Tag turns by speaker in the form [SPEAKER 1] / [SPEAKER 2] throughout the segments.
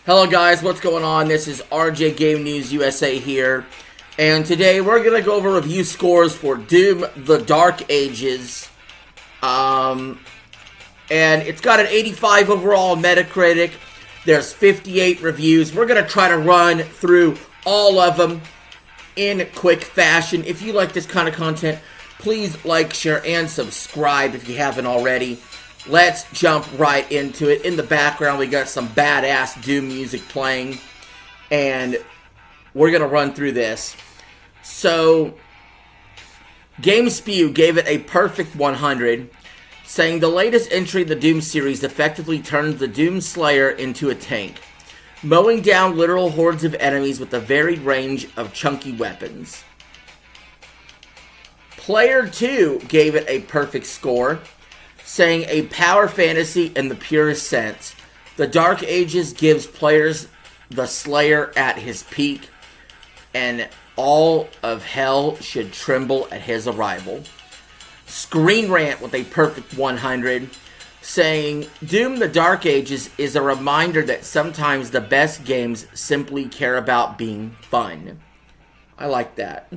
[SPEAKER 1] Hello guys, what's going on? This is RJ Game News USA here, and today we're going to go over review scores for Doom The Dark Ages. And it's got an 85 overall on Metacritic. There's 58 reviews. We're going to try to run through all of them in quick fashion. If you like this kind of content, please like, share, and subscribe if you haven't already. Let's jump right into it. In the background, we got some badass Doom music playing, and we're going to run through this. So, GameSpew gave it a perfect 100, saying the latest entry in the Doom series effectively turns the Doom Slayer into a tank, mowing down literal hordes of enemies with a varied range of chunky weapons. Player 2 gave it a perfect score, saying a power fantasy in the purest sense. The Dark Ages gives players the Slayer at his peak, and all of hell should tremble at his arrival. Screen Rant with a perfect 100, saying Doom the Dark Ages is a reminder that sometimes the best games simply care about being fun. I like that.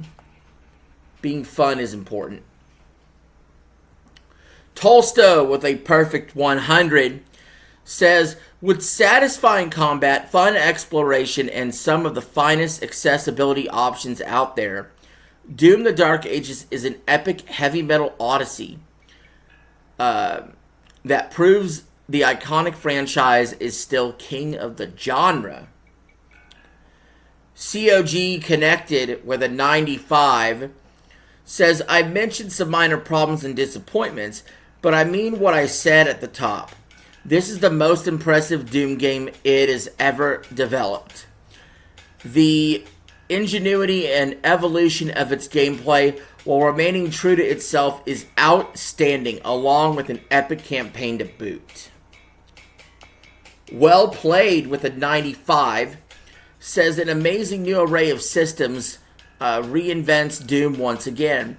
[SPEAKER 1] Being fun is important. Tolsto with a perfect 100 says, with satisfying combat, fun exploration, and some of the finest accessibility options out there, Doom the Dark Ages is an epic heavy metal odyssey that proves the iconic franchise is still king of the genre. COG Connected with a 95 says, I mentioned some minor problems and disappointments, but I mean what I said at the top. This is the most impressive Doom game it has ever developed. The ingenuity and evolution of its gameplay while remaining true to itself is outstanding, along with an epic campaign to boot. Well Played with a 95 says an amazing new array of systems reinvents Doom once again,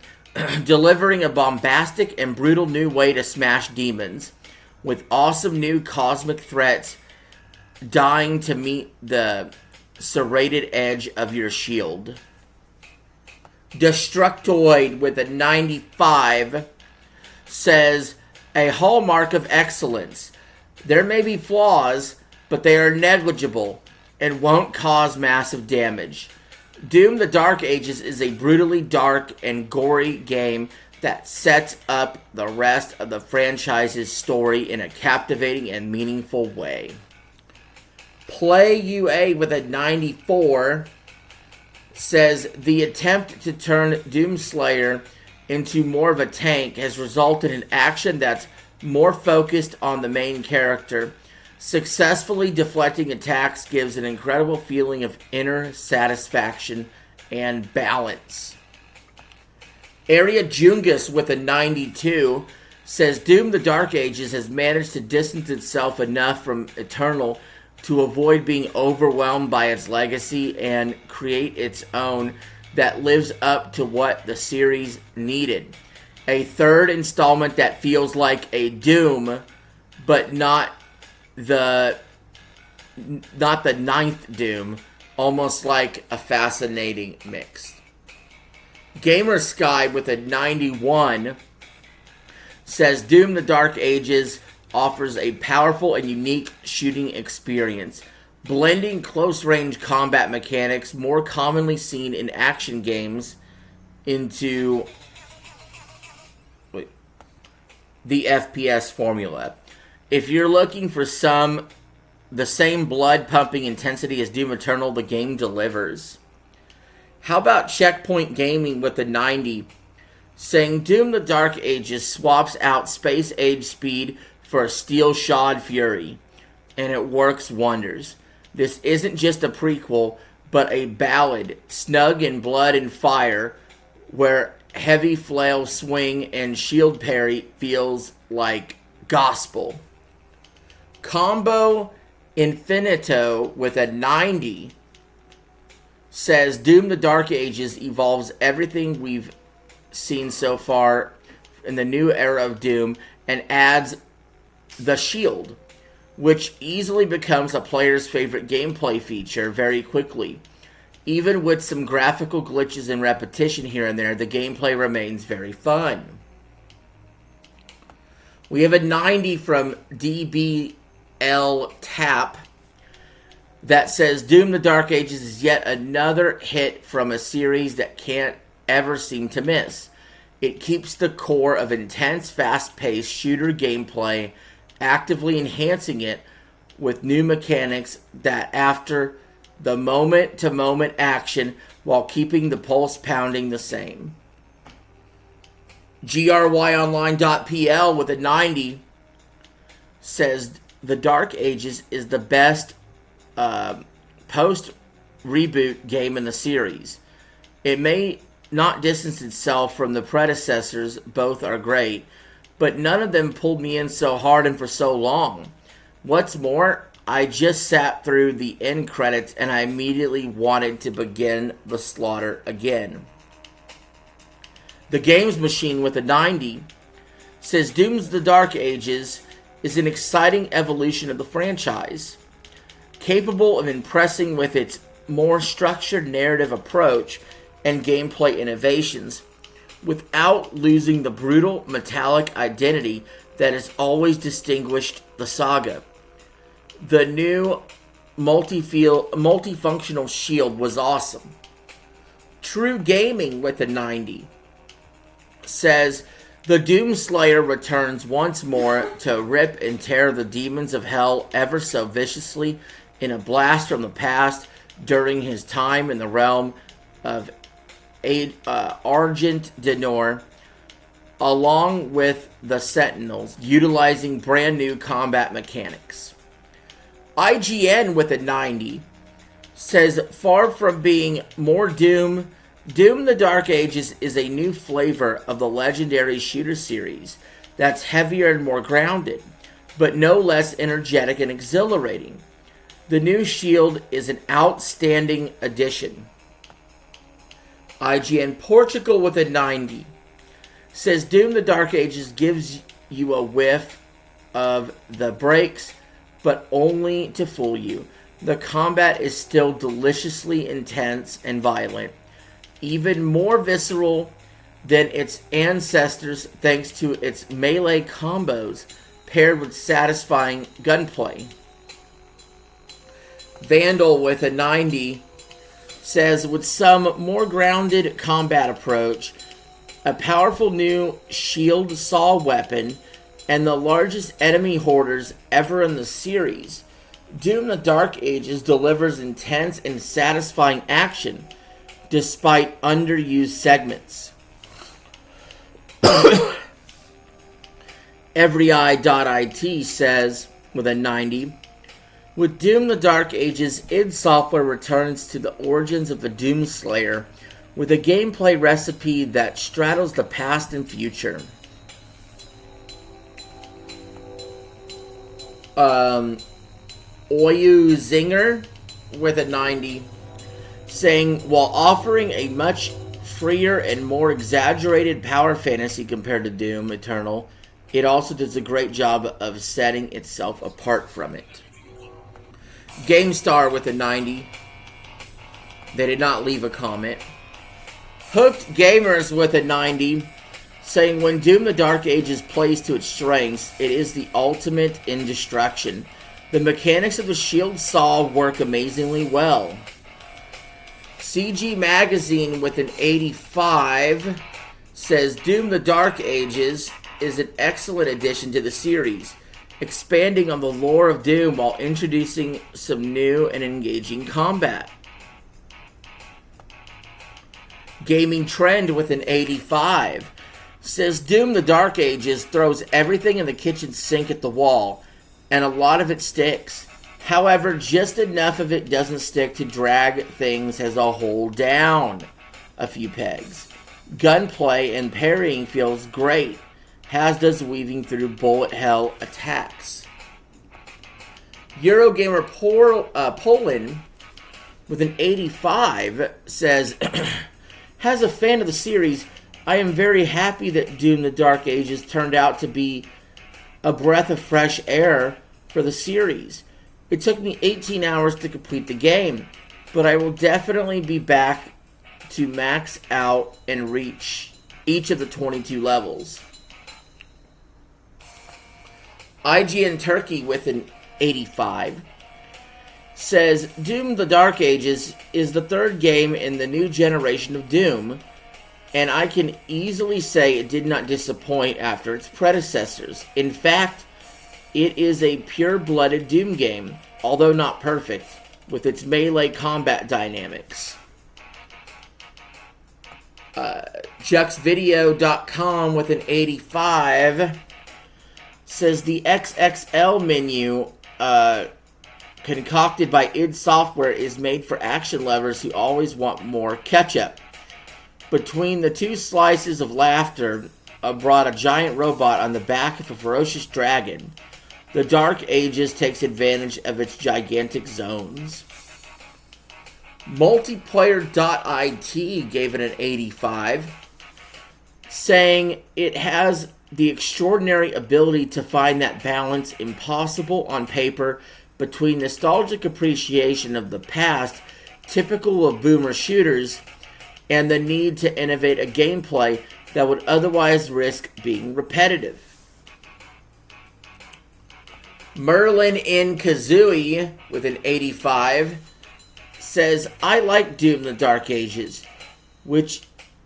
[SPEAKER 1] delivering a bombastic and brutal new way to smash demons, with awesome new cosmic threats dying to meet the serrated edge of your shield. Destructoid with a 95 says, a hallmark of excellence. There may be flaws, but they are negligible and won't cause massive damage. Doom the Dark Ages is a brutally dark and gory game that sets up the rest of the franchise's story in a captivating and meaningful way. Play UA with a 94 says the attempt to turn Doom Slayer into more of a tank has resulted in action that's more focused on the main character. Successfully deflecting attacks gives an incredible feeling of inner satisfaction and balance. Area Jungus with a 92 says Doom the Dark Ages has managed to distance itself enough from Eternal to avoid being overwhelmed by its legacy and create its own that lives up to what the series needed. A third installment that feels like a Doom, but not the ninth Doom, almost like a fascinating mix. Gamer Sky with a 91 says Doom the Dark Ages offers a powerful and unique shooting experience, blending close-range combat mechanics more commonly seen in action games into the FPS formula. If you're looking for the same blood-pumping intensity as Doom Eternal, the game delivers. How about Checkpoint Gaming with a 90, saying Doom the Dark Ages swaps out space-age speed for a steel-shod fury, and it works wonders. This isn't just a prequel, but a ballad, snug in blood and fire, where heavy flail swing and shield parry feels like gospel. Combo Infinito with a 90 says Doom the Dark Ages evolves everything we've seen so far in the new era of Doom and adds the shield, which easily becomes a player's favorite gameplay feature very quickly. Even with some graphical glitches and repetition here and there, the gameplay remains very fun. We have a 90 from DBL Tap that says Doom the Dark Ages is yet another hit from a series that can't ever seem to miss. It keeps the core of intense, fast-paced shooter gameplay, actively enhancing it with new mechanics that after the moment-to-moment action while keeping the pulse pounding the same. GRYOnline.pl with a 90 says The Dark Ages is the best post-reboot game in the series. It may not distance itself from the predecessors, both are great, but none of them pulled me in so hard and for so long. What's more, I just sat through the end credits and I immediately wanted to begin the slaughter again. The Games Machine with a 90 says Doom's The Dark Ages is an exciting evolution of the franchise, capable of impressing with its more structured narrative approach and gameplay innovations, without losing the brutal, metallic identity that has always distinguished the saga. The new multifunctional shield was awesome. True Gaming with a 90 says the Doomslayer returns once more to rip and tear the demons of hell ever so viciously in a blast from the past during his time in the realm of Argent Denor, along with the Sentinels, utilizing brand new combat mechanics. IGN with a 90 says, far from being more Doom, Doom the Dark Ages is a new flavor of the legendary shooter series that's heavier and more grounded, but no less energetic and exhilarating. The new shield is an outstanding addition. IGN Portugal with a 90 says Doom the Dark Ages gives you a whiff of the breaks, but only to fool you. The combat is still deliciously intense and violent, even more visceral than its ancestors thanks to its melee combos paired with satisfying gunplay. Vandal with a 90 says, with some more grounded combat approach, a powerful new shield saw weapon, and the largest enemy hoarders ever in the series, Doom the Dark Ages delivers intense and satisfying action despite underused segments. EveryEye.it says, with a 90, with Doom the Dark Ages, id Software returns to the origins of the Doomslayer with a gameplay recipe that straddles the past and future. Oyu Zinger with a 90 saying, while offering a much freer and more exaggerated power fantasy compared to Doom Eternal, it also does a great job of setting itself apart from it. GameStar with a 90. They did not leave a comment. Hooked Gamers with a 90 saying, when Doom the Dark Ages plays to its strengths, it is the ultimate in destruction. The mechanics of the shield saw work amazingly well. CG Magazine with an 85 says, Doom the Dark Ages is an excellent addition to the series, expanding on the lore of Doom while introducing some new and engaging combat. Gaming Trend with an 85 says, Doom the Dark Ages throws everything in the kitchen sink at the wall, and a lot of it sticks. However, just enough of it doesn't stick to drag things as a whole down a few pegs. Gunplay and parrying feels great, as does weaving through bullet hell attacks. Eurogamer Poland with an 85 says, as a fan of the series, I am very happy that Doom the Dark Ages turned out to be a breath of fresh air for the series. It took me 18 hours to complete the game, but I will definitely be back to max out and reach each of the 22 levels. IGN Turkey with an 85 says, Doom the Dark Ages is the third game in the new generation of Doom, and I can easily say it did not disappoint after its predecessors. In fact, it is a pure-blooded Doom game, although not perfect, with its melee combat dynamics. JuxVideo.com with an 85 says the XXL menu concocted by id Software is made for action lovers who always want more ketchup. Between the two slices of laughter brought a giant robot on the back of a ferocious dragon. The Dark Ages takes advantage of its gigantic zones. Multiplayer.it gave it an 85, saying it has the extraordinary ability to find that balance impossible on paper between nostalgic appreciation of the past, typical of boomer shooters, and the need to innovate a gameplay that would otherwise risk being repetitive. Merlin in Kazooie with an 85 says, I like Doom the Dark Ages, which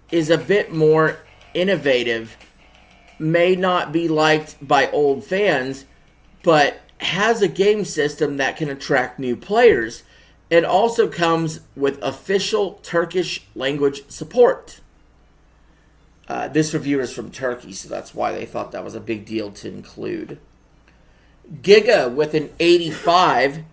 [SPEAKER 1] is a bit more innovative, may not be liked by old fans, but has a game system that can attract new players. It also comes with official Turkish language support. This reviewer is from Turkey, so that's why they thought that was a big deal to include. Giga with an 85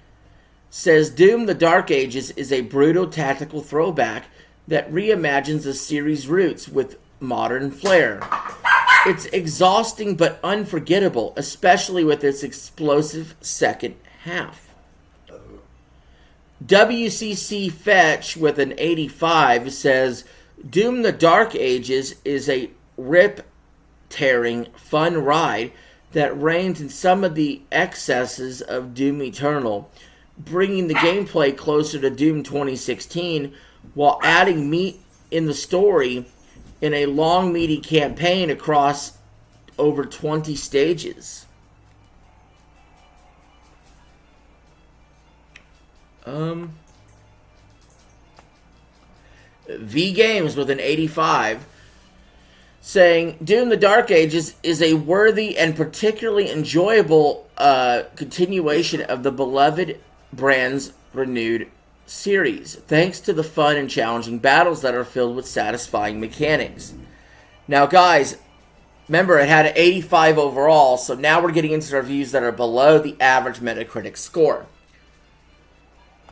[SPEAKER 1] says Doom the Dark Ages is a brutal tactical throwback that reimagines the series' roots with modern flair. It's exhausting but unforgettable, especially with its explosive second half. WCC Fetch with an 85 says Doom the Dark Ages is a rip-tearing fun ride that reigns in some of the excesses of Doom Eternal, bringing the gameplay closer to Doom 2016 while adding meat in the story in a long, meaty campaign across over 20 stages. V Games with an 85 saying Doom the Dark Ages is a worthy and particularly enjoyable continuation of the beloved brand's renewed series, thanks to the fun and challenging battles that are filled with satisfying mechanics. Now, guys, remember it had an 85 overall, so now we're getting into reviews that are below the average Metacritic score.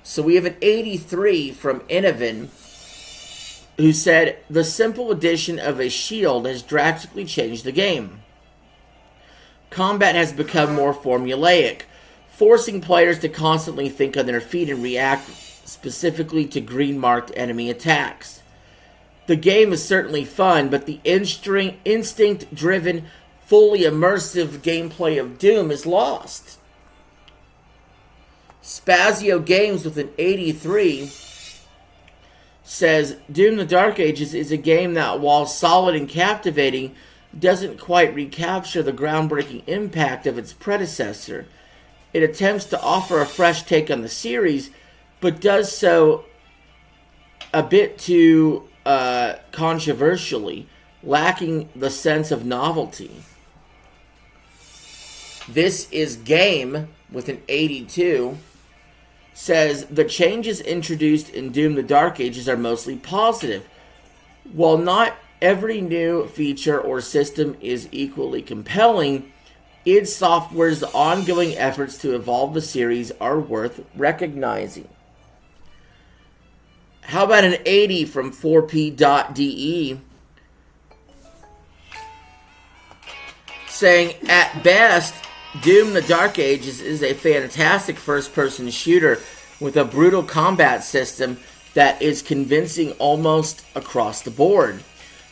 [SPEAKER 1] So we have an 83 from Innovan, who said, the simple addition of a shield has drastically changed the game. Combat has become more formulaic, forcing players to constantly think on their feet and react specifically to green-marked enemy attacks. The game is certainly fun, but the instinct-driven, fully immersive gameplay of Doom is lost. Spazio Games with an 83 says, Doom the Dark Ages is a game that, while solid and captivating, doesn't quite recapture the groundbreaking impact of its predecessor. It attempts to offer a fresh take on the series, but does so a bit too controversially, lacking the sense of novelty. This is Game with an 82 says the changes introduced in Doom the Dark Ages are mostly positive. While not every new feature or system is equally compelling, id Software's ongoing efforts to evolve the series are worth recognizing. How about an 80 from 4p.de saying, at best, Doom the Dark Ages is a fantastic first-person shooter with a brutal combat system that is convincing almost across the board.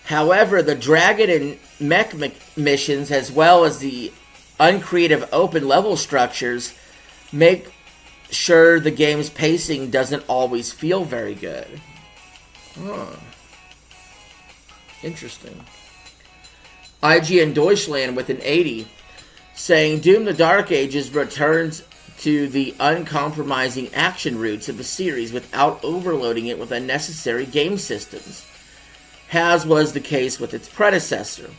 [SPEAKER 1] However, the Dragon and Mech missions, as well as the uncreative open level structures, make sure the game's pacing doesn't always feel very good. Huh. Interesting. IGN Deutschland with an 80, saying Doom the Dark Ages returns to the uncompromising action roots of the series without overloading it with unnecessary game systems, as was the case with its predecessor.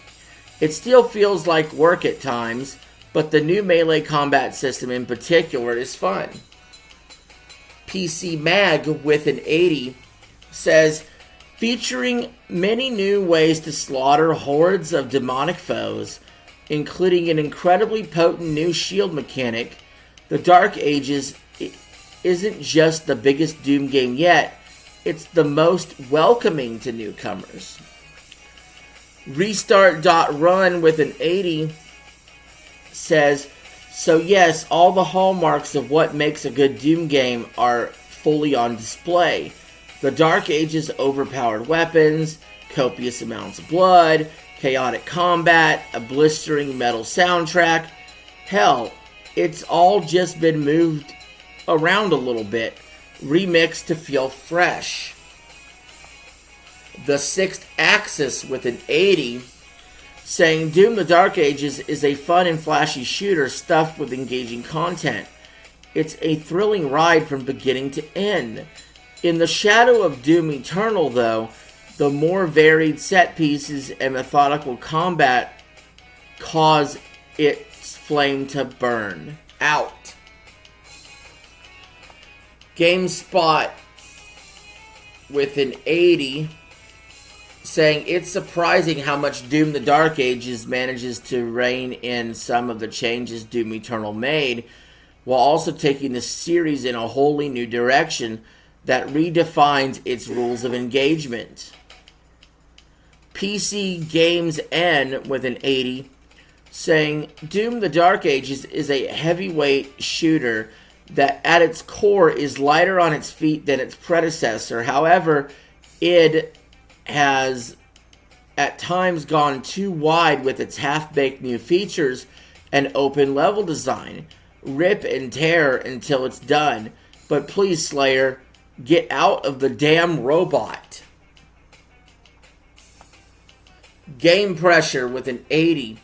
[SPEAKER 1] It still feels like work at times, but the new melee combat system in particular is fun. PC Mag with an 80 says, featuring many new ways to slaughter hordes of demonic foes, including an incredibly potent new shield mechanic, The Dark Ages isn't just the biggest Doom game yet, it's the most welcoming to newcomers. Restart.run with an 80 says, so yes, all the hallmarks of what makes a good Doom game are fully on display. The Dark Ages' overpowered weapons, copious amounts of blood, chaotic combat, a blistering metal soundtrack. Hell, it's all just been moved around a little bit, remixed to feel fresh. The Sixth Axis with an 80, saying Doom the Dark Ages is a fun and flashy shooter stuffed with engaging content. It's a thrilling ride from beginning to end. In the shadow of Doom Eternal, though, the more varied set pieces and methodical combat cause its flame to burn out. GameSpot with an 80, saying it's surprising how much Doom the Dark Ages manages to rein in some of the changes Doom Eternal made, while also taking the series in a wholly new direction that redefines its rules of engagement. PC Games N with an 80, saying Doom the Dark Ages is a heavyweight shooter that at its core is lighter on its feet than its predecessor. However, it has at times gone too wide with its half-baked new features and open level design. Rip and tear until it's done. But please, Slayer, get out of the damn robot. Game Pressure with an 80,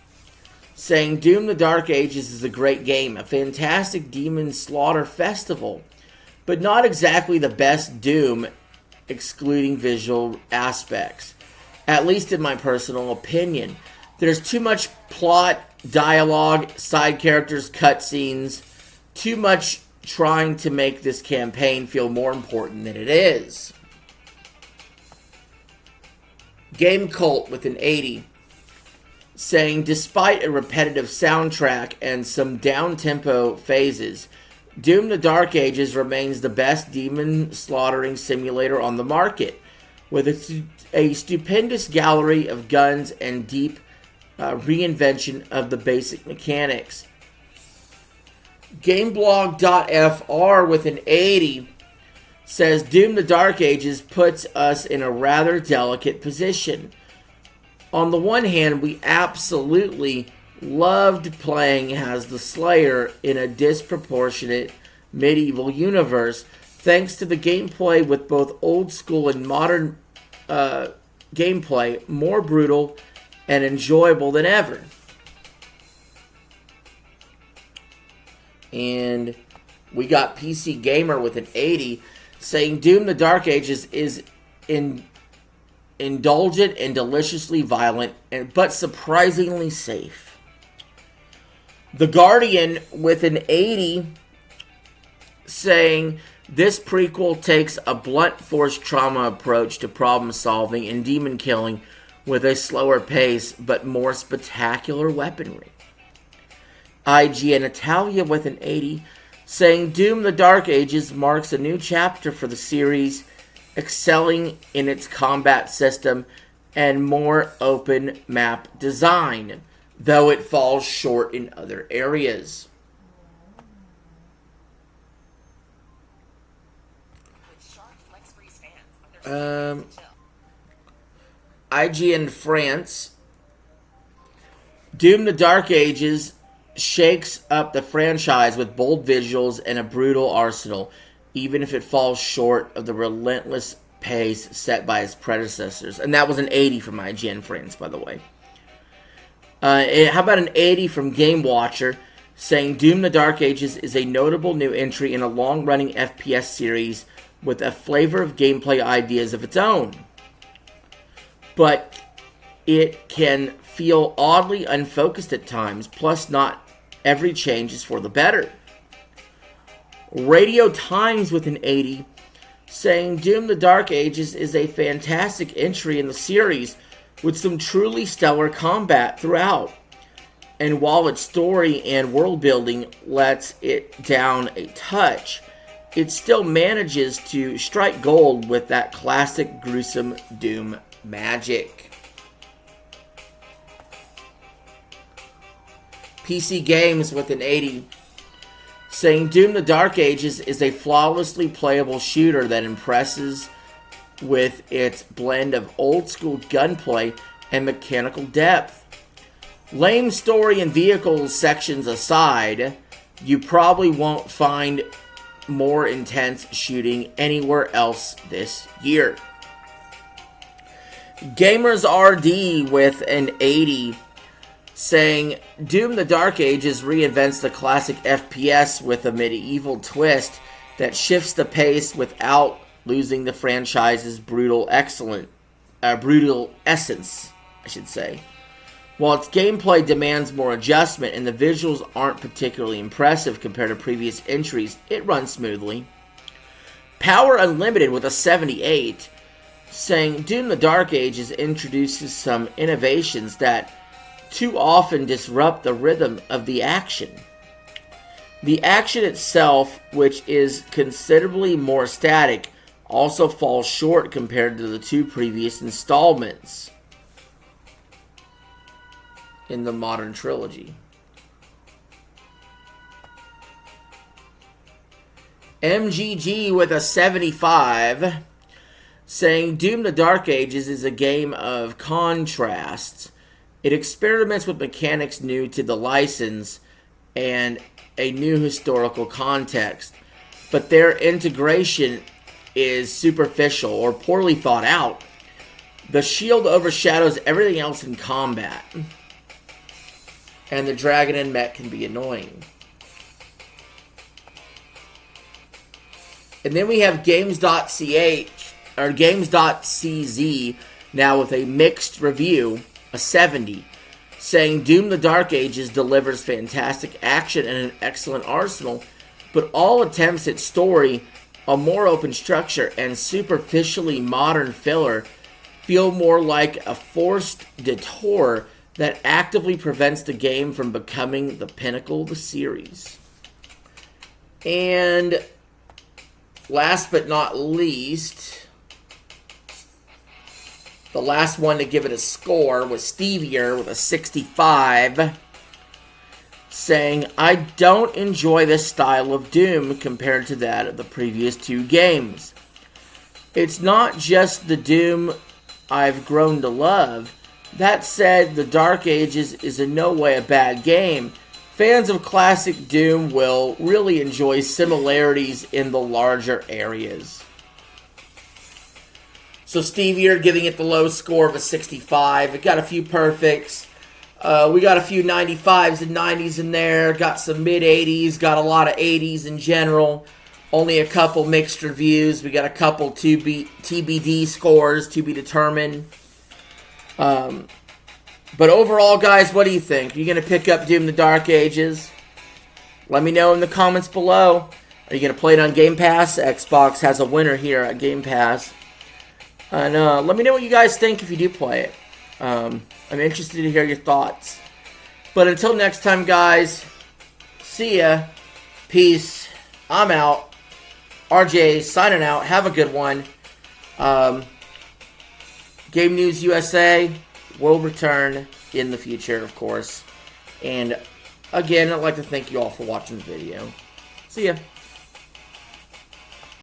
[SPEAKER 1] saying Doom the Dark Ages is a great game, a fantastic demon slaughter festival, but not exactly the best Doom, excluding visual aspects. At least in my personal opinion. There's too much plot, dialogue, side characters, cutscenes, too much trying to make this campaign feel more important than it is. Game Cult with an 80, saying despite a repetitive soundtrack and some down-tempo phases, Doom the Dark Ages remains the best demon slaughtering simulator on the market, with a stupendous gallery of guns and deep reinvention of the basic mechanics. Gameblog.fr with an 80 says Doom the Dark Ages puts us in a rather delicate position. On the one hand, we absolutely loved playing as the Slayer in a disproportionate medieval universe, thanks to the gameplay with both old school and modern gameplay, more brutal and enjoyable than ever. And we got PC Gamer with an 80 saying Doom the Dark Ages is indulgent and deliciously violent, but surprisingly safe. The Guardian with an 80 saying this prequel takes a blunt force trauma approach to problem solving and demon killing with a slower pace but more spectacular weaponry. IGN Italia with an 80 saying Doom the Dark Ages marks a new chapter for the series, excelling in its combat system and more open map design, though it falls short in other areas. IGN France, Doom the Dark Ages shakes up the franchise with bold visuals and a brutal arsenal, even if it falls short of the relentless pace set by its predecessors. And that was an 80 from IGN France, by the way. How about an 80 from Game Watcher, saying Doom: The Dark Ages is a notable new entry in a long-running FPS series with a flavor of gameplay ideas of its own. But it can feel oddly unfocused at times, plus not every change is for the better. Radio Times with an 80, saying Doom: The Dark Ages is a fantastic entry in the series with some truly stellar combat throughout. And while its story and world building lets it down a touch, it still manages to strike gold with that classic gruesome Doom magic. PC Games with an 80, saying Doom: The Dark Ages is a flawlessly playable shooter that impresses with its blend of old school gunplay and mechanical depth. Lame story and vehicles sections aside, you probably won't find more intense shooting anywhere else this year. Gamers RD with an 80, saying Doom: The Dark Ages reinvents the classic FPS with a medieval twist that shifts the pace without losing the franchise's brutal essence, I should say. While its gameplay demands more adjustment and the visuals aren't particularly impressive compared to previous entries, it runs smoothly. Power Unlimited with a 78, saying Doom: The Dark Ages introduces some innovations that too often disrupt the rhythm of the action. The action itself, which is considerably more static, also falls short compared to the two previous installments in the modern trilogy. MGG with a 75, saying Doom: The Dark Ages is a game of contrasts. It experiments with mechanics new to the license and a new historical context, but their integration is superficial or poorly thought out. The shield overshadows everything else in combat, and the dragon and mech can be annoying. And then we have Games.ch or Games.cz now with a mixed review, a 70, saying Doom: The Dark Ages delivers fantastic action and an excellent arsenal, but all attempts at story, a more open structure, and superficially modern filler feel more like a forced detour that actively prevents the game from becoming the pinnacle of the series. And last but not least, the last one to give it a score was Stevier with a 65, saying, I don't enjoy this style of Doom compared to that of the previous two games. It's not just the Doom I've grown to love. That said, The Dark Ages is in no way a bad game. Fans of classic Doom will really enjoy similarities in the larger areas. So Stevier giving it the low score of a 65. It got a few perfects. We got a few 95s and 90s in there. Got some mid-80s. Got a lot of 80s in general. Only a couple mixed reviews. We got a couple TBD scores to be determined. But overall, guys, what do you think? Are you going to pick up Doom: The Dark Ages? Let me know in the comments below. Are you going to play it on Game Pass? Xbox has a winner here at Game Pass. And let me know what you guys think if you do play it. I'm interested to hear your thoughts. But until next time, guys, see ya. Peace. I'm out. RJ signing out. Have a good one. Game News USA will return in the future, of course. And again, I'd like to thank you all for watching the video. See ya.